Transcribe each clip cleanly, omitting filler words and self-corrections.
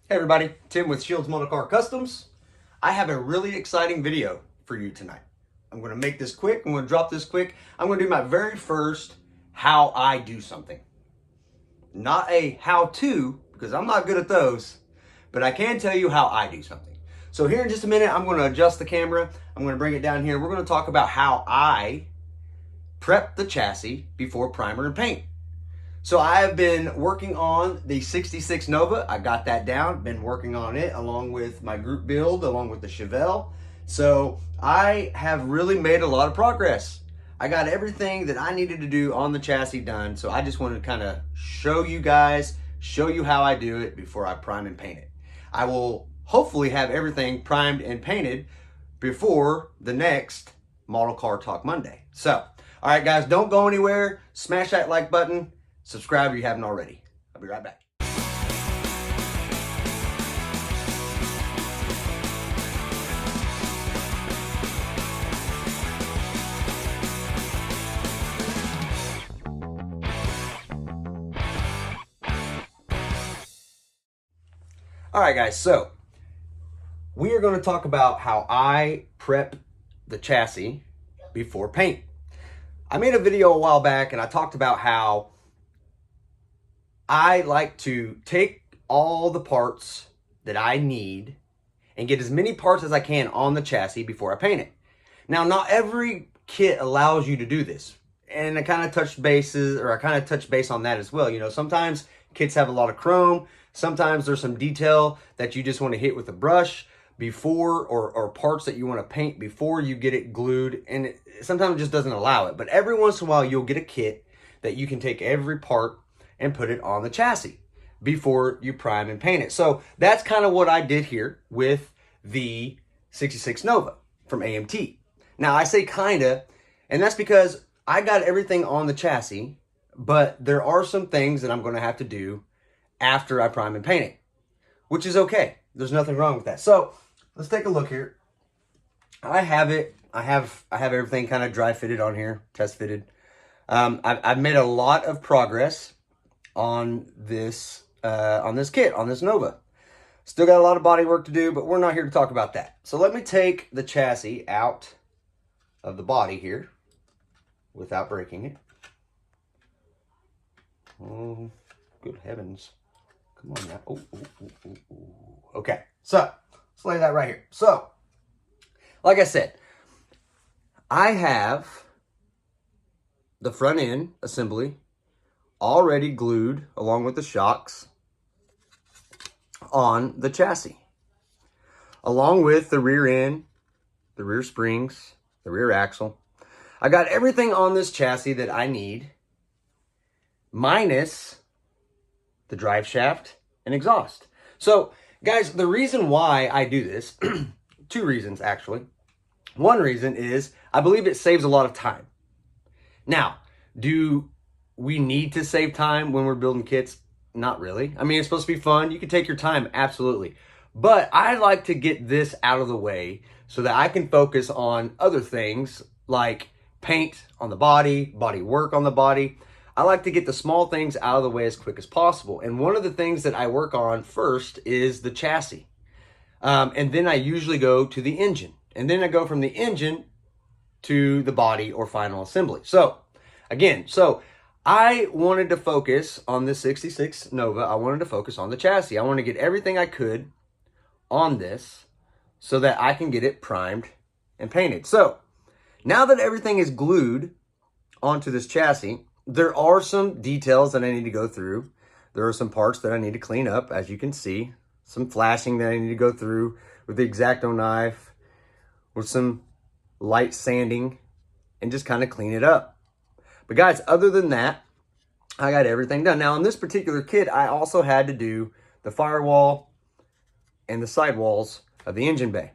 Hey everybody, Tim with Shields Motorcar Customs. I have a really exciting video for you tonight. I'm going to make this quick. I'm going to drop this quick. I'm going to do my very first how I do something. Not a how to, because I'm not good at those, but I can tell you how I do something. So here in just a minute, I'm going to adjust the camera. I'm going to bring it down here. We're going to talk about how I prep the chassis before primer and paint. So I have been working on the 66 Nova. I got that down, been working on it along with my group build, along with the Chevelle. So I have really made a lot of progress. I got everything that I needed to do on the chassis done. So I just wanted to kind of show you guys, show you how I do it before I prime and paint it. I will hopefully have everything primed and painted before the next Model Car Talk Monday. So, all right guys, don't go anywhere. Smash that like button. Subscribe if you haven't already. I'll be right back. All right, guys, so we are going to talk about how I prep the chassis before paint. I made a video a while back and I talked about how I like to take all the parts that I need and get as many parts as I can on the chassis before I paint it. Now, not every kit allows you to do this. And I kind of touched base on that as well. You know, sometimes kits have a lot of chrome. Sometimes there's some detail that you just want to hit with a brush before, or parts that you want to paint before you get it glued. And sometimes it just doesn't allow it. But every once in a while, you'll get a kit that you can take every part and put it on the chassis before you prime and paint it. So that's kind of what I did here with the 66 Nova from AMT. Now I say kinda, and that's because I got everything on the chassis, but there are some things that I'm gonna have to do after I prime and paint it, which is okay. There's nothing wrong with that. So let's take a look here. I have it. I have everything kind of dry fitted on here, test fitted. I've made a lot of progress on this kit, on this Nova. Still got a lot of body work to do, but we're not here to talk about that. So let me take the chassis out of the body here without breaking it. Oh, good heavens. Come on now. Oh. Okay, so let's lay that right here. So, like I said, I have the front end assembly already glued along with the shocks on the chassis, along with the rear end, the rear springs, the rear axle. I got everything on this chassis that I need, minus the drive shaft and exhaust. So guys, the reason why I do this, two reasons actually. One reason is I believe it saves a lot of time. Now, do we need to save time when we're building kits? Not really. I mean, it's supposed to be fun. You can take your time, absolutely. But I like to get this out of the way so that I can focus on other things like paint on the body work on the body. I like to get the small things out of the way as quick as possible. And one of the things that I work on first is the chassis. And then I usually go to the engine. And then I go from the engine to the body or final assembly. So, again, I wanted to focus on the 66 Nova. I wanted to focus on the chassis. I want to get everything I could on this so that I can get it primed and painted. So now that everything is glued onto this chassis, there are some details that I need to go through. There are some parts that I need to clean up, as you can see. Some flashing that I need to go through with the X-Acto knife, with some light sanding, and just kind of clean it up. But guys, other than that, I got everything done. Now, on this particular kit, I also had to do the firewall and the sidewalls of the engine bay.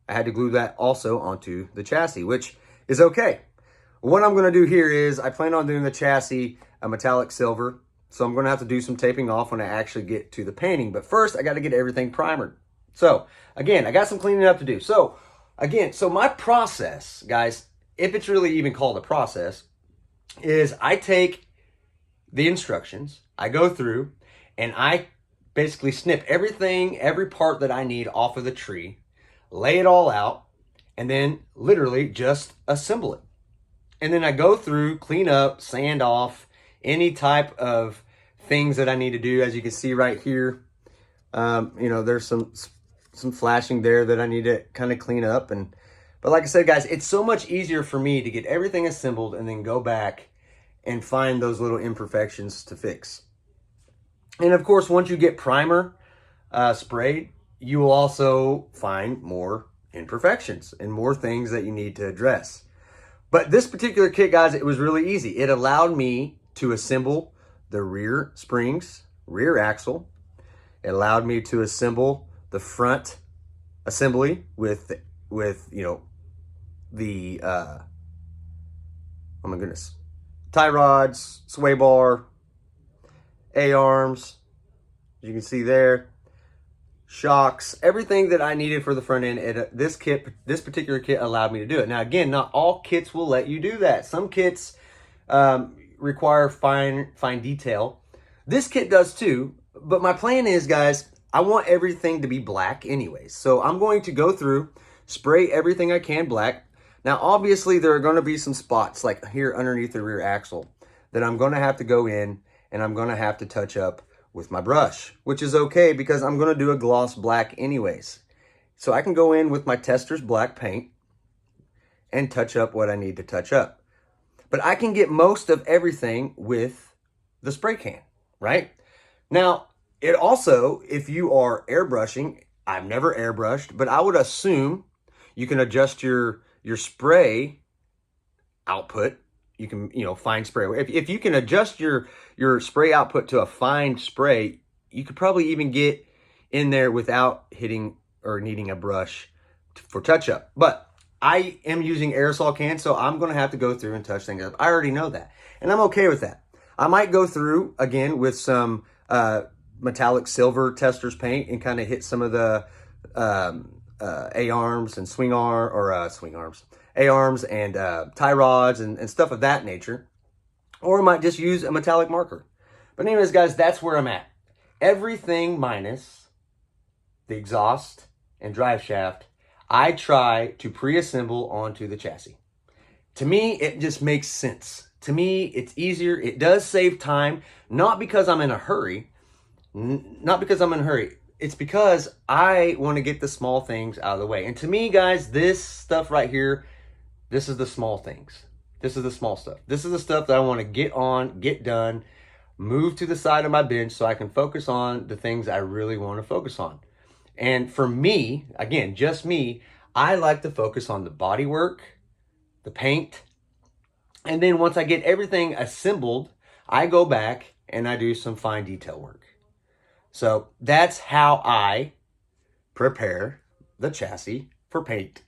I had to glue that also onto the chassis, which is okay. What I'm going to do here is I plan on doing the chassis a metallic silver, so I'm going to have to do some taping off when I actually get to the painting. But first, I got to get everything primered. So, again, I got some cleaning up to do. So, again, my process, guys, if it's really even called a process, is I take the instructions, I go through, and I basically snip everything, every part that I need off of the tree, lay it all out, and then literally just assemble it. And then I go through, clean up, sand off any type of things that I need to do. As you can see right here, there's some flashing there that I need to kind of clean up. But like I said, guys, it's so much easier for me to get everything assembled and then go back and find those little imperfections to fix. And of course, once you get primer sprayed, you will also find more imperfections and more things that you need to address. But this particular kit, guys, it was really easy. It allowed me to assemble the rear springs, rear axle. It allowed me to assemble the front assembly with the oh my goodness, tie rods, sway bar, A-arms, as you can see there, shocks, everything that I needed for the front end. This particular kit allowed me to do it. Now, again, not all kits will let you do that. Some kits require fine detail. This kit does too, but my plan is, guys, I want everything to be black anyways. So I'm going to go through, spray everything I can black. Now, obviously, there are going to be some spots like here underneath the rear axle that I'm going to have to go in and I'm going to have to touch up with my brush, which is okay because I'm going to do a gloss black anyways. So I can go in with my Testors black paint and touch up what I need to touch up. But I can get most of everything with the spray can, right? Now, it also, if you are airbrushing, I've never airbrushed, but I would assume you can adjust your spray output. You can, fine spray. If you can adjust your spray output to a fine spray, you could probably even get in there without hitting or needing a brush for touch up. But I am using aerosol cans, so I'm going to have to go through and touch things up. I already know that, and I'm okay with that. I might go through again with some metallic silver Testors paint and kind of hit some of the A-arms and A-arms and tie rods and stuff of that nature. Or I might just use a metallic marker. But anyways, guys, that's where I'm at. Everything minus the exhaust and drive shaft, I try to pre-assemble onto the chassis. To me, it just makes sense. To me, it's easier. It does save time, not because I'm in a hurry. It's because I want to get the small things out of the way. And to me, guys, this stuff right here, this is the small things. This is the small stuff. This is the stuff that I want to get on, get done, move to the side of my bench so I can focus on the things I really want to focus on. And for me, again, just me, I like to focus on the body work, the paint, and then once I get everything assembled, I go back and I do some fine detail work. So that's how I prepare the chassis for paint.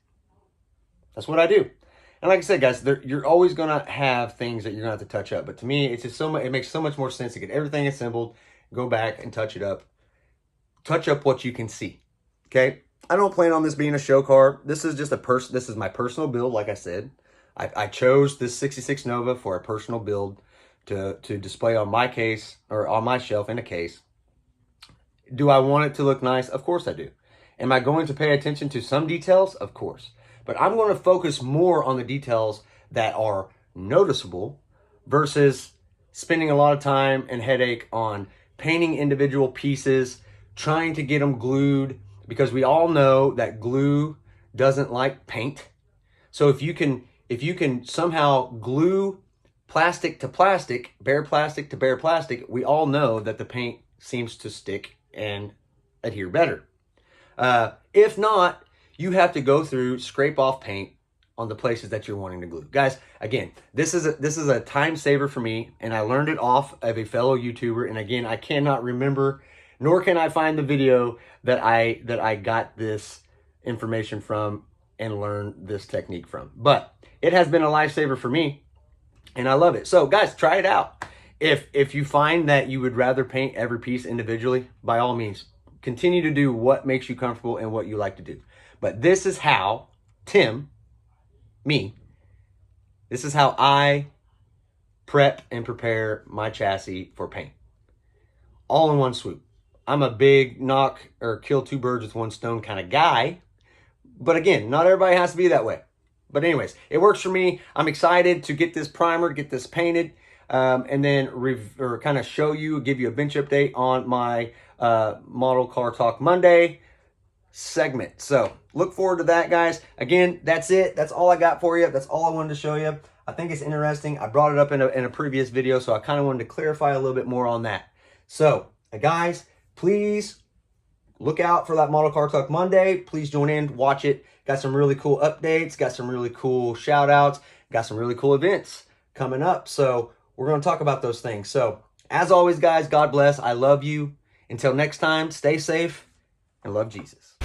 That's what I do. And like I said, guys, you're always going to have things that you're going to have to touch up. But to me, it's just it makes so much more sense to get everything assembled, go back and touch it up. Touch up what you can see. Okay? I don't plan on this being a show car. This is just this is my personal build, like I said. I chose this 66 Nova for a personal build to display on my case or on my shelf in a case. Do I want it to look nice? Of course I do. Am I going to pay attention to some details? Of course. But I'm going to focus more on the details that are noticeable versus spending a lot of time and headache on painting individual pieces, trying to get them glued, because we all know that glue doesn't like paint. So if you can somehow glue plastic to plastic, bare plastic to bare plastic, we all know that the paint seems to stick and adhere better. If not, you have to go through, scrape off paint on the places that you're wanting to glue. Guys, again, this is a time saver for me, and I learned it off of a fellow YouTuber. And again, I cannot remember, nor can I find the video that I got this information from and learned this technique from. But it has been a lifesaver for me, and I love it. So guys, try it out. If you find that you would rather paint every piece individually, by all means, continue to do what makes you comfortable and what you like to do. But this is how this is how I prep and prepare my chassis for paint. All in one swoop. I'm a big knock or kill two birds with one stone kind of guy. But again, not everybody has to be that way. But anyways, it works for me. I'm excited to get this primer, get this painted, and then kind of show you, give you a bench update on my Model Car Talk Monday segment. So look forward to that, guys. Again, that's it. That's all I got for you. That's all I wanted to show you. I think it's interesting. I brought it up in a previous video, so I kind of wanted to clarify a little bit more on that. So, guys, please look out for that Model Car Talk Monday. Please join in, watch it. Got some really cool updates, got some really cool shout outs, got some really cool events coming up. So we're going to talk about those things. So as always, guys, God bless. I love you. Until next time, stay safe and love Jesus.